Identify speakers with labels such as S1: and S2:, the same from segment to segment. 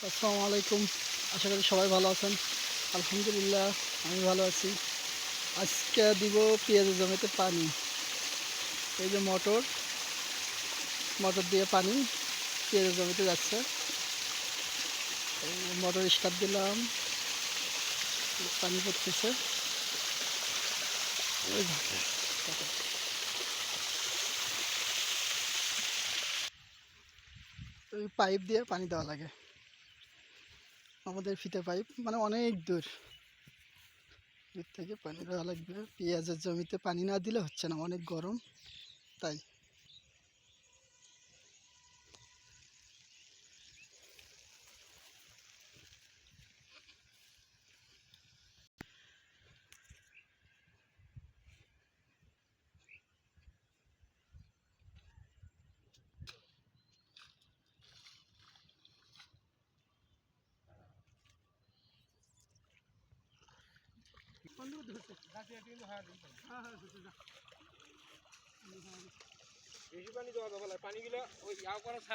S1: আসসালামু আলাইকুম। আশা করি সবাই ভালো আছেন। আলহামদুলিল্লাহ আমি ভালো আছি। আজকে দিব পেঁয়াজের জমিতে পানি। এই যে মোটর দিয়ে পানি পেঁয়াজের জমিতে যাচ্ছে। এই মোটর স্টার্ট দিলাম, পানি পড়তেছে। ওই পাইপ দিয়ে পানি দেওয়া লাগে। আমাদের ফিতে পাইপ, মানে অনেক দূর থেকে পানি দেওয়া লাগবে। পেঁয়াজের জমিতে পানি না দিলে হচ্ছে না, অনেক গরম তাই।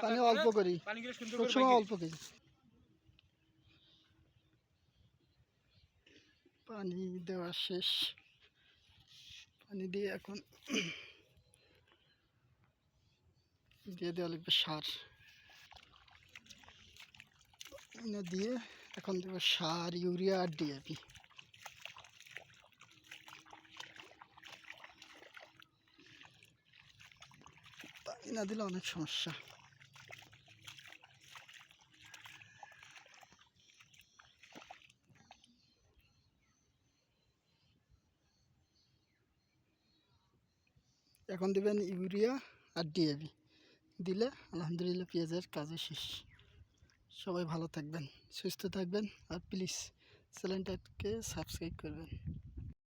S1: পানি অল্প করি, সবসময় অল্প করি। পানি দেওয়া শেষ। পানি দিয়ে এখন দিয়ে দেওয়া লাগবে সার। এনে দিয়ে এখন দেবো সার, ইউরিয়া আর ডিএপি। পানি না দিলে অনেক সমস্যা। এখন দেবেন ইউরিয়া আর ডিএপি। দিলে আলহামদুলিল্লাহ পেঁয়াজের কাজে শেষ। সবাই ভালো থাকবেন, সুস্থ থাকবেন, আর প্লিজ চ্যানেলটাকে সাবস্ক্রাইব করবেন।